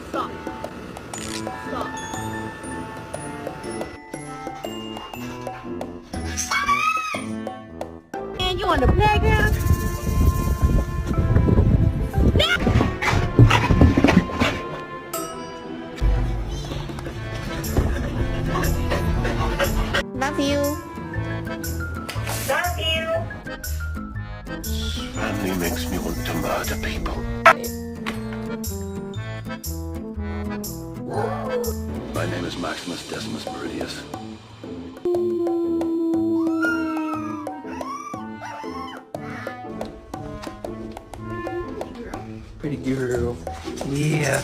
Stop. Stop. And you on the playground? Love you. Love you. This family makes me want to murder people. My name is Maximus Decimus Meridius. Pretty girl. Yeah.